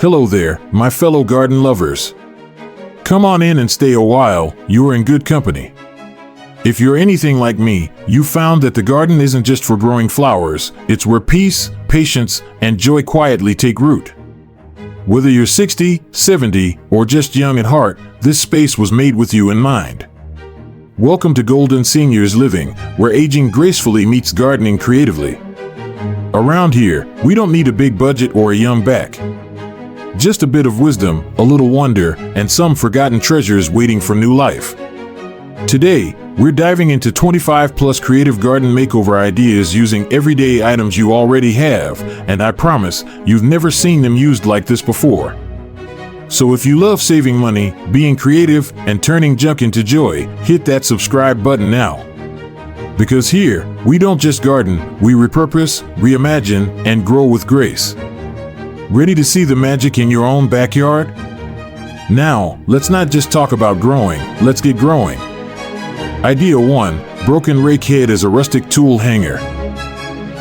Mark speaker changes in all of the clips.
Speaker 1: Hello there, my fellow garden lovers. Come on in and stay a while, you are in good company. If you're anything like me, you found that the garden isn't just for growing flowers, it's where peace, patience, and joy quietly take root. Whether you're 60, 70, or just young at heart, this space was made with you in mind. Welcome to Golden Seniors Living, where aging gracefully meets gardening creatively. Around here, we don't need a big budget or a young back. Just a bit of wisdom, a little wonder, and some forgotten treasures waiting for new life. Today, we're diving into 25+ creative garden makeover ideas using everyday items you already have, and I promise you've never seen them used like this before. So if you love saving money, being creative, and turning junk into joy, hit that subscribe button now. Because here, we don't just garden, we repurpose, reimagine, and grow with grace. Ready to see the magic in your own backyard? Now, let's not just talk about growing, let's get growing. Idea 1, broken rake head as a rustic tool hanger.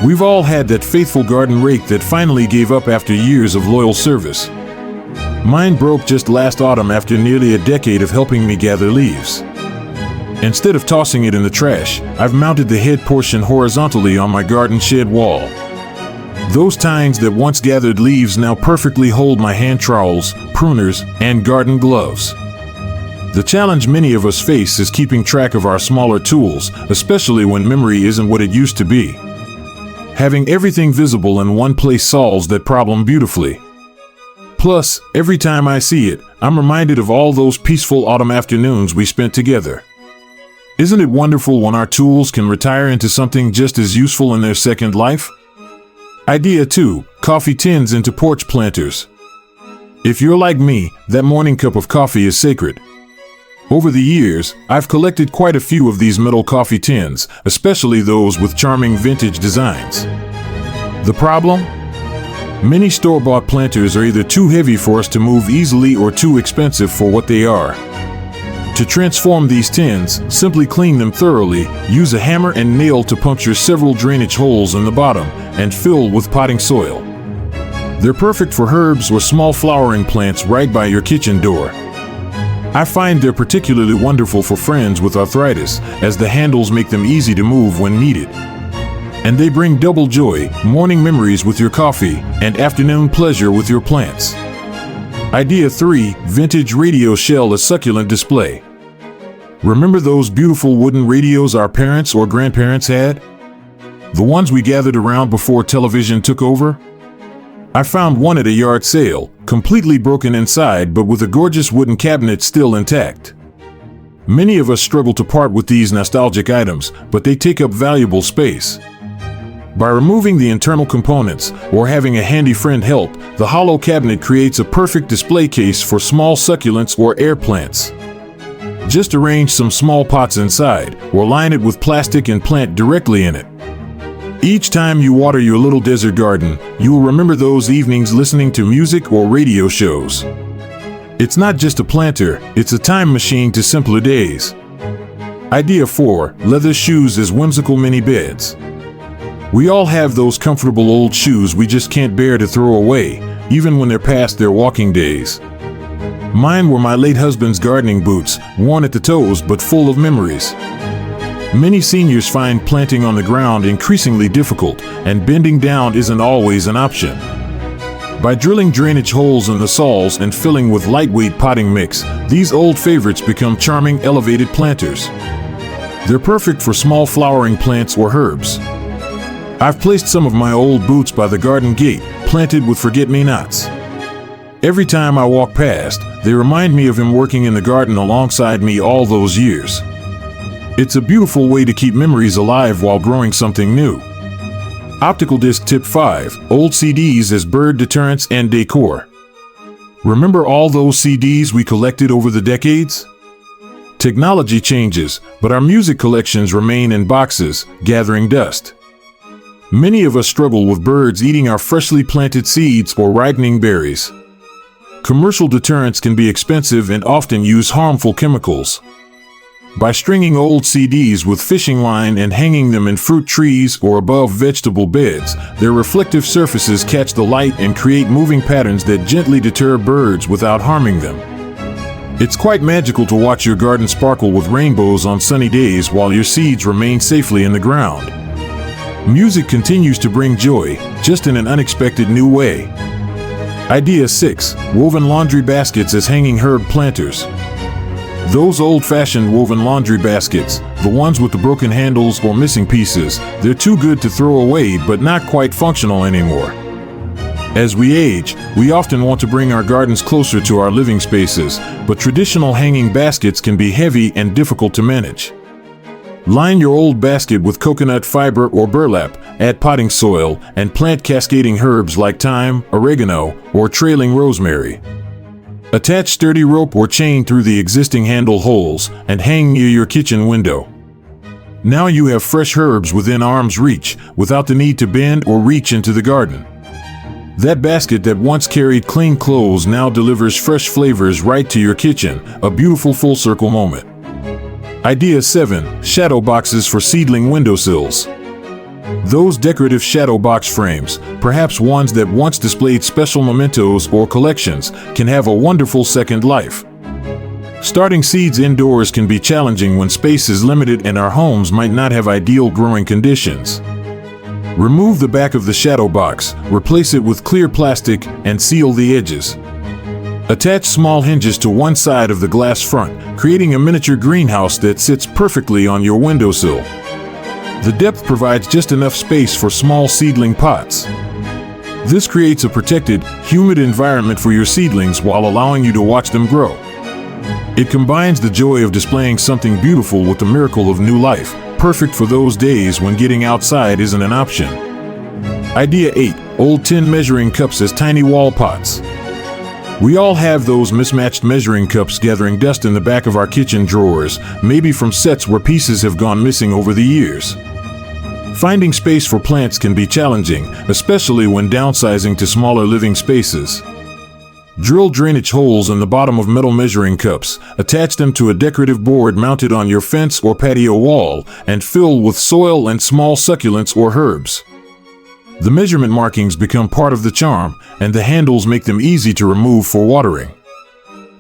Speaker 1: We've all had that faithful garden rake that finally gave up after years of loyal service. Mine broke just last autumn after nearly a decade of helping me gather leaves. Instead of tossing it in the trash, I've mounted the head portion horizontally on my garden shed wall. Those tines that once gathered leaves now perfectly hold my hand trowels, pruners, and garden gloves. The challenge many of us face is keeping track of our smaller tools, especially when memory isn't what it used to be. Having everything visible in one place solves that problem beautifully. Plus, every time I see it, I'm reminded of all those peaceful autumn afternoons we spent together. Isn't it wonderful when our tools can retire into something just as useful in their second life? Idea 2, coffee tins into porch planters. If you're like me, that morning cup of coffee is sacred. Over the years, I've collected quite a few of these metal coffee tins, especially those with charming vintage designs. The problem? Many store-bought planters are either too heavy for us to move easily or too expensive for what they are. To transform these tins, simply clean them thoroughly, use a hammer and nail to puncture several drainage holes in the bottom, and fill with potting soil. They're perfect for herbs or small flowering plants right by your kitchen door. I find they're particularly wonderful for friends with arthritis, as the handles make them easy to move when needed. And they bring double joy, morning memories with your coffee, and afternoon pleasure with your plants. Idea 3, vintage radio shell as succulent display. Remember those beautiful wooden radios our parents or grandparents had? The ones we gathered around before television took over? I found one at a yard sale, completely broken inside but with a gorgeous wooden cabinet still intact. Many of us struggle to part with these nostalgic items, but they take up valuable space. By removing the internal components or having a handy friend help, the hollow cabinet creates a perfect display case for small succulents or air plants. Just arrange some small pots inside, or line it with plastic and plant directly in it. Each time you water your little desert garden, you will remember those evenings listening to music or radio shows. It's not just a planter, it's a time machine to simpler days. Idea 4, leather shoes as whimsical mini beds. We all have those comfortable old shoes we just can't bear to throw away, even when they're past their walking days. Mine were my late husband's gardening boots, worn at the toes but full of memories. Many seniors find planting on the ground increasingly difficult, and bending down isn't always an option. By drilling drainage holes in the soils and filling with lightweight potting mix, these old favorites become charming elevated planters. They're perfect for small flowering plants or herbs. I've placed some of my old boots by the garden gate, planted with forget-me-nots. Every time I walk past, they remind me of him working in the garden alongside me all those years. It's a beautiful way to keep memories alive while growing something new. Optical disc tip 5, old CDs as bird deterrents and decor. Remember all those CDs we collected over the decades? Technology changes, but our music collections remain in boxes, gathering dust. Many of us struggle with birds eating our freshly planted seeds or ripening berries. Commercial deterrents can be expensive and often use harmful chemicals. By stringing old CDs with fishing line and hanging them in fruit trees or above vegetable beds, their reflective surfaces catch the light and create moving patterns that gently deter birds without harming them. It's quite magical to watch your garden sparkle with rainbows on sunny days while your seeds remain safely in the ground. Music continues to bring joy, just in an unexpected new way. Idea 6. Woven laundry baskets as hanging herb planters. Those old-fashioned woven laundry baskets, the ones with the broken handles or missing pieces, they're too good to throw away but not quite functional anymore. As we age, we often want to bring our gardens closer to our living spaces, but traditional hanging baskets can be heavy and difficult to manage. Line your old basket with coconut fiber or burlap, add potting soil, and plant cascading herbs like thyme, oregano, or trailing rosemary. Attach sturdy rope or chain through the existing handle holes and hang near your kitchen window. Now you have fresh herbs within arm's reach, without the need to bend or reach into the garden. That basket that once carried clean clothes now delivers fresh flavors right to your kitchen, a beautiful full circle moment. Idea 7. Shadow boxes for seedling windowsills. Those decorative shadow box frames, perhaps ones that once displayed special mementos or collections, can have a wonderful second life. Starting seeds indoors can be challenging when space is limited and our homes might not have ideal growing conditions. Remove the back of the shadow box, replace it with clear plastic, and seal the edges. Attach small hinges to one side of the glass front, creating a miniature greenhouse that sits perfectly on your windowsill. The depth provides just enough space for small seedling pots. This creates a protected, humid environment for your seedlings while allowing you to watch them grow. It combines the joy of displaying something beautiful with the miracle of new life, perfect for those days when getting outside isn't an option. Idea 8. Old tin measuring cups as tiny wall pots. We all have those mismatched measuring cups gathering dust in the back of our kitchen drawers, maybe from sets where pieces have gone missing over the years. Finding space for plants can be challenging, especially when downsizing to smaller living spaces. Drill drainage holes in the bottom of metal measuring cups, attach them to a decorative board mounted on your fence or patio wall, and fill with soil and small succulents or herbs. The measurement markings become part of the charm, and the handles make them easy to remove for watering.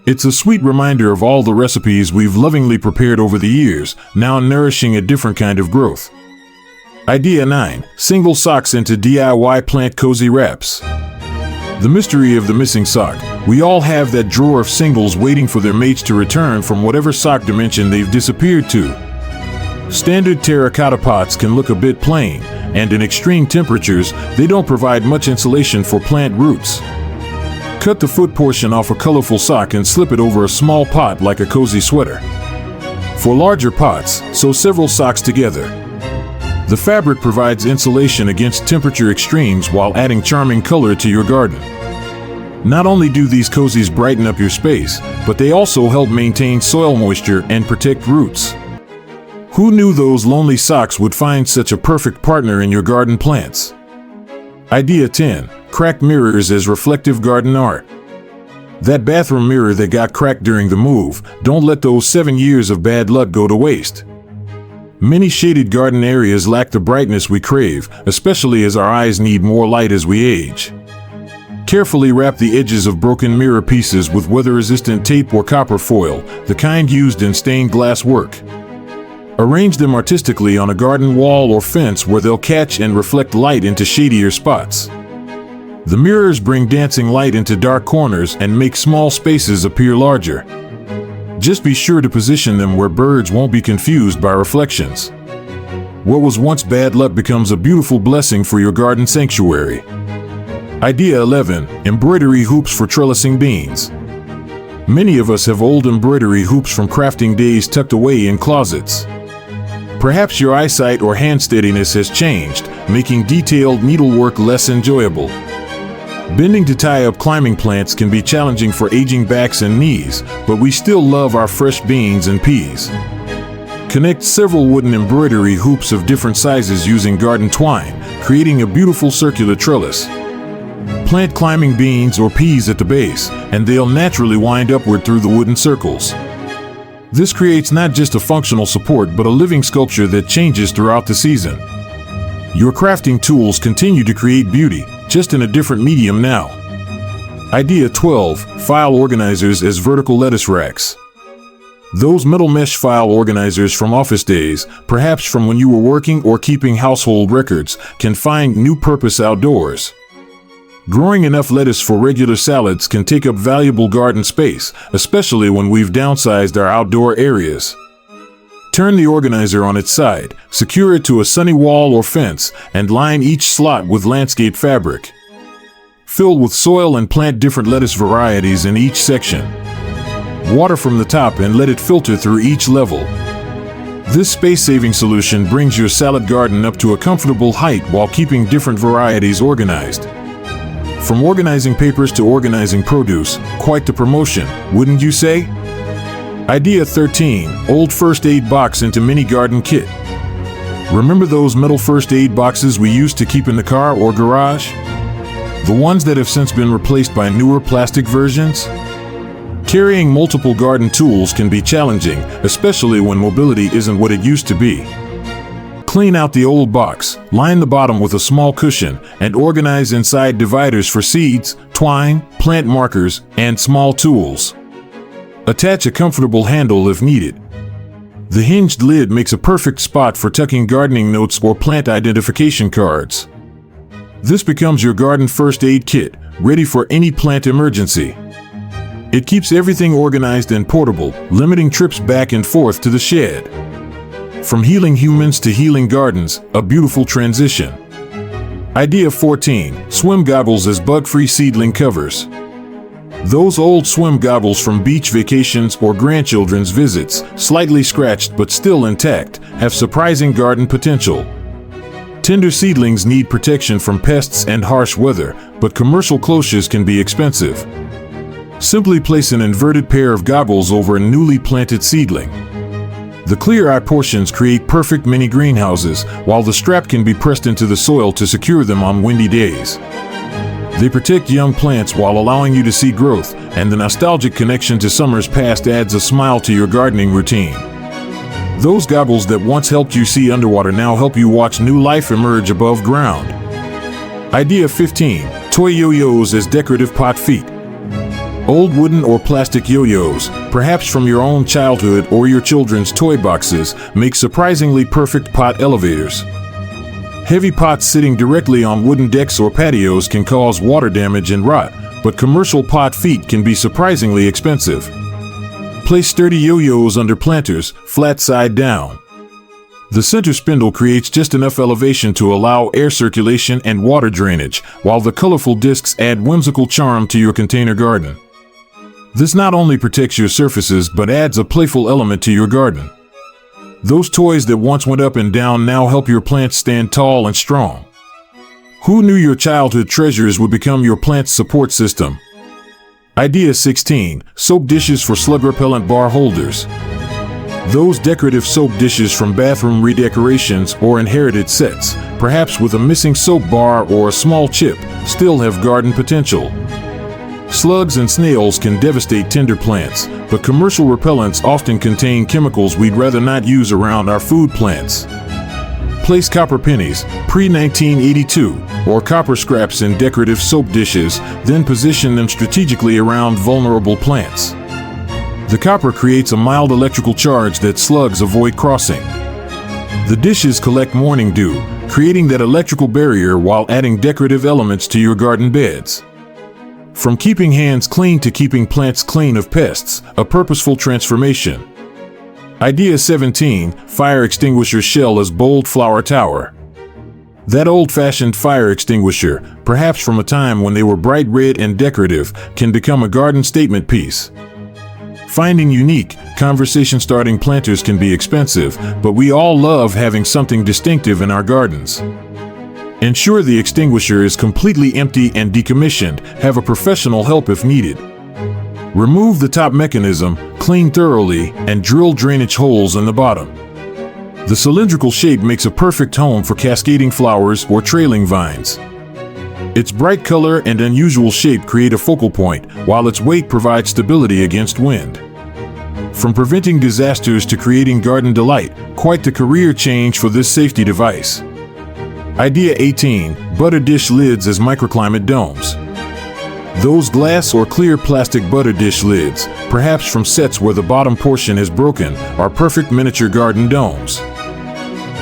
Speaker 1: It's a sweet reminder of all the recipes we've lovingly prepared over the years, now nourishing a different kind of growth. Idea 9. Single socks into DIY plant cozy wraps. The mystery of the missing sock. We all have that drawer of singles waiting for their mates to return from whatever sock dimension they've disappeared to. Standard terracotta pots can look a bit plain, and in extreme temperatures, they don't provide much insulation for plant roots. Cut the foot portion off a colorful sock and slip it over a small pot like a cozy sweater. For larger pots, sew several socks together. The fabric provides insulation against temperature extremes while adding charming color to your garden. Not only do these cozies brighten up your space, but they also help maintain soil moisture and protect roots. Who knew those lonely socks would find such a perfect partner in your garden plants? Idea 10. Cracked mirrors as reflective garden art. That bathroom mirror that got cracked during the move, don't let those 7 years of bad luck go to waste. Many shaded garden areas lack the brightness we crave, especially as our eyes need more light as we age. Carefully wrap the edges of broken mirror pieces with weather-resistant tape or copper foil, the kind used in stained glass work. Arrange them artistically on a garden wall or fence where they'll catch and reflect light into shadier spots. The mirrors bring dancing light into dark corners and make small spaces appear larger. Just be sure to position them where birds won't be confused by reflections. What was once bad luck becomes a beautiful blessing for your garden sanctuary. Idea 11. Embroidery hoops for trellising beans. Many of us have old embroidery hoops from crafting days tucked away in closets. Perhaps your eyesight or hand steadiness has changed, making detailed needlework less enjoyable. Bending to tie up climbing plants can be challenging for aging backs and knees, but we still love our fresh beans and peas. Connect several wooden embroidery hoops of different sizes using garden twine, creating a beautiful circular trellis. Plant climbing beans or peas at the base, and they'll naturally wind upward through the wooden circles. This creates not just a functional support but a living sculpture that changes throughout the season. Your crafting tools continue to create beauty, just in a different medium now. Idea 12. File organizers as vertical lettuce racks. Those metal mesh file organizers from office days, perhaps from when you were working or keeping household records, can find new purpose outdoors. Growing enough lettuce for regular salads can take up valuable garden space, especially when we've downsized our outdoor areas. Turn the organizer on its side, secure it to a sunny wall or fence, and line each slot with landscape fabric. Fill with soil and plant different lettuce varieties in each section. Water from the top and let it filter through each level. This space-saving solution brings your salad garden up to a comfortable height while keeping different varieties organized. From organizing papers to organizing produce, quite the promotion, wouldn't you say? Idea 13. Old first aid box into mini garden kit. Remember those metal first aid boxes we used to keep in the car or garage? The ones that have since been replaced by newer plastic versions? Carrying multiple garden tools can be challenging, especially when mobility isn't what it used to be. Clean out the old box, line the bottom with a small cushion, and organize inside dividers for seeds, twine, plant markers, and small tools. Attach a comfortable handle if needed. The hinged lid makes a perfect spot for tucking gardening notes or plant identification cards. This becomes your garden first aid kit, ready for any plant emergency. It keeps everything organized and portable, limiting trips back and forth to the shed. From healing humans to healing gardens, a beautiful transition. Idea 14. Swim goggles as bug-free seedling covers. Those old swim goggles from beach vacations or grandchildren's visits, slightly scratched but still intact, have surprising garden potential. Tender seedlings need protection from pests and harsh weather, but commercial cloches can be expensive. Simply place an inverted pair of goggles over a newly planted seedling. The clear eye portions create perfect mini greenhouses, while the strap can be pressed into the soil to secure them on windy days. They protect young plants while allowing you to see growth, and the nostalgic connection to summers past adds a smile to your gardening routine. Those goggles that once helped you see underwater now help you watch new life emerge above ground. Idea 15. Toy yo-yos as decorative pot feet. Old wooden or plastic yo-yos, perhaps from your own childhood or your children's toy boxes, make surprisingly perfect pot elevators. Heavy pots sitting directly on wooden decks or patios can cause water damage and rot, but commercial pot feet can be surprisingly expensive. Place sturdy yo-yos under planters, flat side down. The center spindle creates just enough elevation to allow air circulation and water drainage, while the colorful discs add whimsical charm to your container garden. This not only protects your surfaces but adds a playful element to your garden. Those toys that once went up and down now help your plants stand tall and strong. Who knew your childhood treasures would become your plant's support system? Idea 16. Soap dishes for slug repellent bar holders. Those decorative soap dishes from bathroom redecorations or inherited sets, perhaps with a missing soap bar or a small chip, still have garden potential. Slugs and snails can devastate tender plants, but commercial repellents often contain chemicals we'd rather not use around our food plants. Place copper pennies, pre-1982, or copper scraps in decorative soap dishes, then position them strategically around vulnerable plants. The copper creates a mild electrical charge that slugs avoid crossing. The dishes collect morning dew, creating that electrical barrier while adding decorative elements to your garden beds. From keeping hands clean to keeping plants clean of pests, a purposeful transformation. Idea 17. Fire extinguisher shell as bold flower tower. That old-fashioned fire extinguisher, perhaps from a time when they were bright red and decorative, can become a garden statement piece. Finding unique, conversation-starting planters can be expensive, but we all love having something distinctive in our gardens. Ensure the extinguisher is completely empty and decommissioned. Have a professional help if needed. Remove the top mechanism, clean thoroughly, and drill drainage holes in the bottom. The cylindrical shape makes a perfect home for cascading flowers or trailing vines. Its bright color and unusual shape create a focal point, while its weight provides stability against wind. From preventing disasters to creating garden delight, quite the career change for this safety device. Idea 18. Butter dish lids as microclimate domes. Those glass or clear plastic butter dish lids, perhaps from sets where the bottom portion is broken, are perfect miniature garden domes.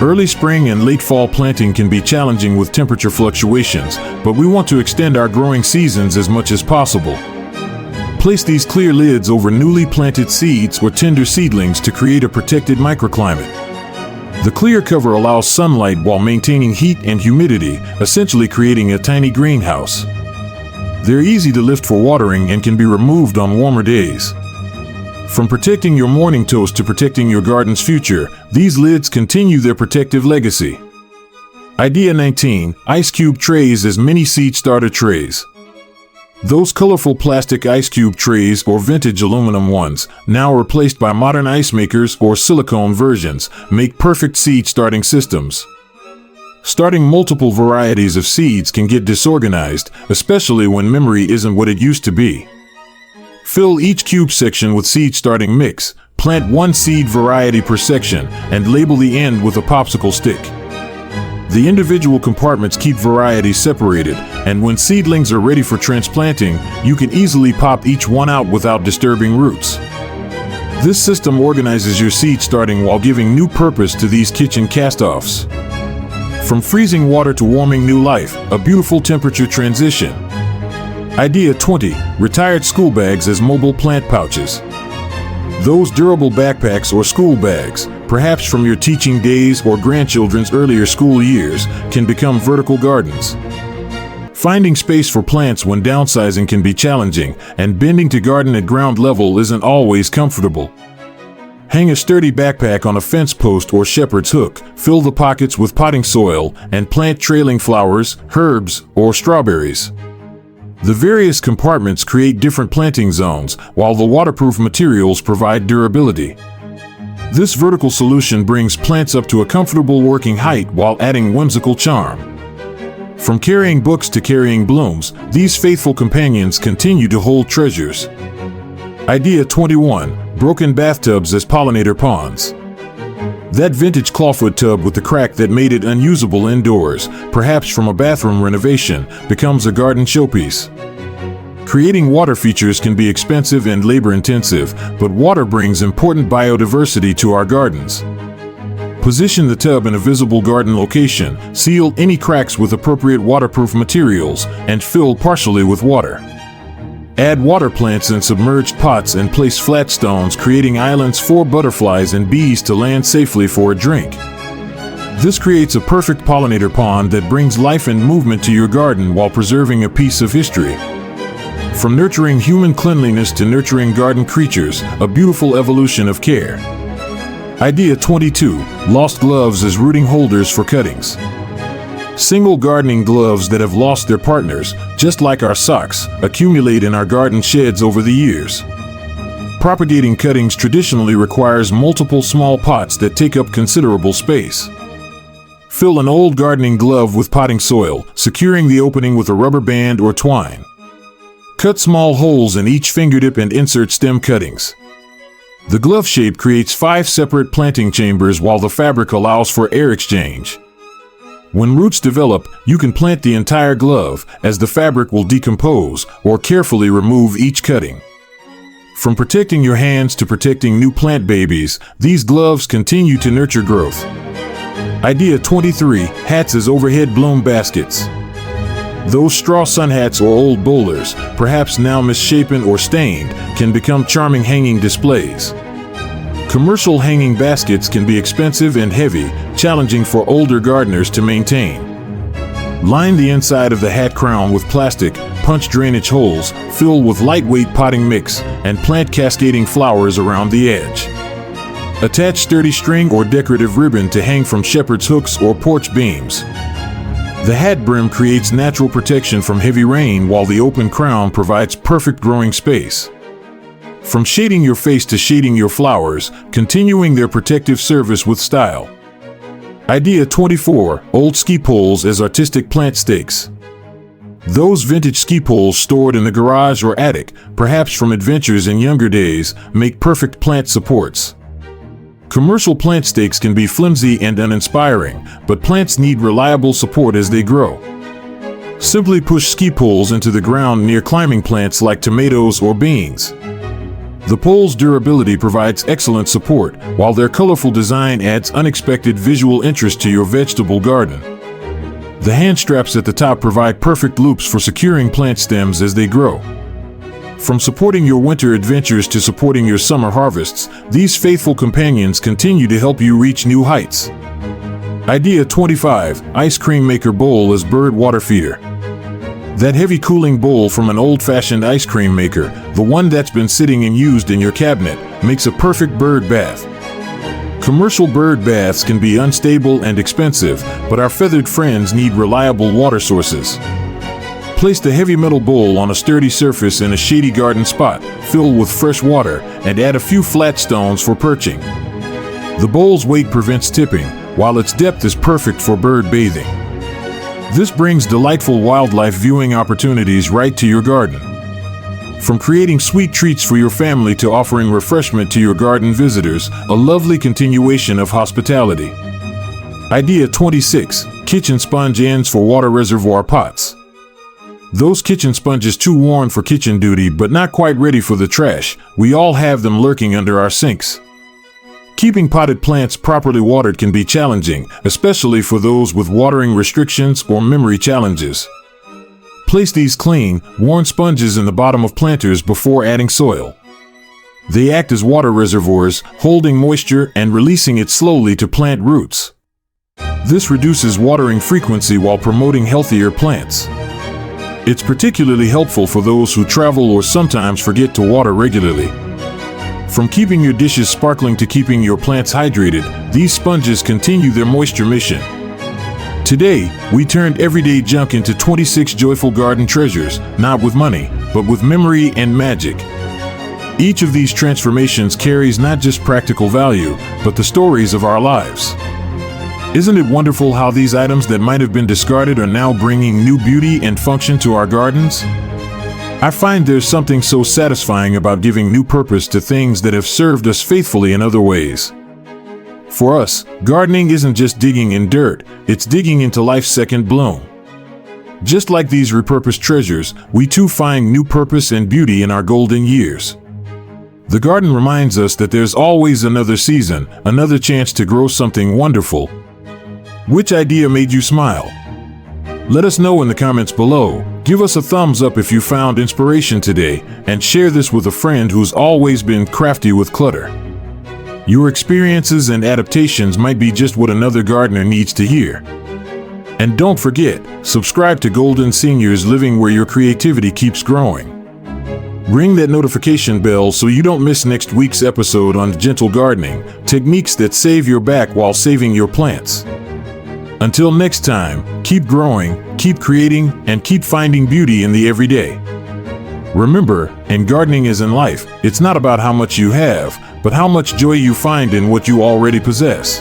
Speaker 1: Early spring and late fall planting can be challenging with temperature fluctuations, but we want to extend our growing seasons as much as possible. Place these clear lids over newly planted seeds or tender seedlings to create a protected microclimate. The clear cover allows sunlight while maintaining heat and humidity, essentially creating a tiny greenhouse. They're easy to lift for watering and can be removed on warmer days. From protecting your morning toast to protecting your garden's future, these lids continue their protective legacy. Idea 19. Ice cube trays as mini seed starter trays. Those colorful plastic ice cube trays or vintage aluminum ones, now replaced by modern ice makers or silicone versions, make perfect seed starting systems. Starting multiple varieties of seeds can get disorganized, especially when memory isn't what it used to be. Fill each cube section with seed starting mix, plant one seed variety per section, and label the end with a popsicle stick. The individual compartments keep varieties separated, and when seedlings are ready for transplanting, you can easily pop each one out without disturbing roots. This system organizes your seed starting while giving new purpose to these kitchen cast-offs. From freezing water to warming new life, a beautiful temperature transition. Idea 20. Retired school bags as mobile plant pouches. Those durable backpacks or school bags, perhaps from your teaching days or grandchildren's earlier school years, can become vertical gardens. Finding space for plants when downsizing can be challenging, and bending to garden at ground level isn't always comfortable. Hang a sturdy backpack on a fence post or shepherd's hook, fill the pockets with potting soil, and plant trailing flowers, herbs, or strawberries. The various compartments create different planting zones, while the waterproof materials provide durability. This vertical solution brings plants up to a comfortable working height while adding whimsical charm. From carrying books to carrying blooms, these faithful companions continue to hold treasures. Idea 21. Broken bathtubs as pollinator ponds. That vintage clawfoot tub with the crack that made it unusable indoors, perhaps from a bathroom renovation, becomes a garden showpiece. Creating water features can be expensive and labor-intensive, but water brings important biodiversity to our gardens. Position the tub in a visible garden location, seal any cracks with appropriate waterproof materials, and fill partially with water. Add water plants in submerged pots and place flat stones, creating islands for butterflies and bees to land safely for a drink. This creates a perfect pollinator pond that brings life and movement to your garden while preserving a piece of history. From nurturing human cleanliness to nurturing garden creatures, a beautiful evolution of care. Idea 22. Lost gloves as rooting holders for cuttings. Single gardening gloves that have lost their partners, just like our socks, accumulate in our garden sheds over the years. Propagating cuttings traditionally requires multiple small pots that take up considerable space. Fill an old gardening glove with potting soil, securing the opening with a rubber band or twine. Cut small holes in each fingertip and insert stem cuttings. The glove shape creates 5 separate planting chambers while the fabric allows for air exchange. When roots develop, you can plant the entire glove, as the fabric will decompose, or carefully remove each cutting. From protecting your hands to protecting new plant babies, these gloves continue to nurture growth. Idea 23. Hats as overhead bloom baskets. Those straw sun hats or old bowlers, perhaps now misshapen or stained, can become charming hanging displays. Commercial hanging baskets can be expensive and heavy, challenging for older gardeners to maintain. Line the inside of the hat crown with plastic, punch drainage holes, fill with lightweight potting mix, and plant cascading flowers around the edge. Attach sturdy string or decorative ribbon to hang from shepherd's hooks or porch beams. The hat brim creates natural protection from heavy rain, while the open crown provides perfect growing space. From shading your face to shading your flowers, continuing their protective service with style. Idea 24. Old ski poles as artistic plant stakes. Those vintage ski poles stored in the garage or attic, perhaps from adventures in younger days, make perfect plant supports. Commercial plant stakes can be flimsy and uninspiring, but plants need reliable support as they grow. Simply push ski poles into the ground near climbing plants like tomatoes or beans. The pole's durability provides excellent support, while their colorful design adds unexpected visual interest to your vegetable garden. The hand straps at the top provide perfect loops for securing plant stems as they grow. From supporting your winter adventures to supporting your summer harvests, these faithful companions continue to help you reach new heights. Idea 25: Ice Cream Maker Bowl as Bird Water Feeder. That heavy cooling bowl from an old-fashioned ice cream maker, the one that's been sitting and used in your cabinet, makes a perfect bird bath. Commercial bird baths can be unstable and expensive, but our feathered friends need reliable water sources. Place the heavy metal bowl on a sturdy surface in a shady garden spot, filled with fresh water, and add a few flat stones for perching. The bowl's weight prevents tipping, while its depth is perfect for bird bathing. This brings delightful wildlife viewing opportunities right to your garden. From creating sweet treats for your family to offering refreshment to your garden visitors, a lovely continuation of hospitality. Idea 26: Kitchen Sponge Ends for Water Reservoir Pots. Those kitchen sponges too worn for kitchen duty but not quite ready for the trash, we all have them lurking under our sinks. Keeping potted plants properly watered can be challenging, especially for those with watering restrictions or memory challenges. Place these clean, worn sponges in the bottom of planters before adding soil. They act as water reservoirs, holding moisture and releasing it slowly to plant roots. This reduces watering frequency while promoting healthier plants. It's particularly helpful for those who travel or sometimes forget to water regularly. From keeping your dishes sparkling to keeping your plants hydrated, these sponges continue their moisture mission. Today, we turned everyday junk into 26 joyful garden treasures, not with money, but with memory and magic. Each of these transformations carries not just practical value, but the stories of our lives. Isn't it wonderful how these items that might have been discarded are now bringing new beauty and function to our gardens? I find there's something so satisfying about giving new purpose to things that have served us faithfully in other ways. For us, gardening isn't just digging in dirt, it's digging into life's second bloom. Just like these repurposed treasures, we too find new purpose and beauty in our golden years. The garden reminds us that there's always another season, another chance to grow something wonderful. Which idea made you smile? Let us know in the comments below. Give us a thumbs up if you found inspiration today, and share this with a friend who's always been crafty with clutter. Your experiences and adaptations might be just what another gardener needs to hear. And don't forget, subscribe to Golden Seniors Living, where your creativity keeps growing. Ring that notification bell so you don't miss next week's episode on gentle gardening, techniques that save your back while saving your plants. Until next time, keep growing, keep creating, and keep finding beauty in the everyday. Remember, in gardening as in life, it's not about how much you have, but how much joy you find in what you already possess.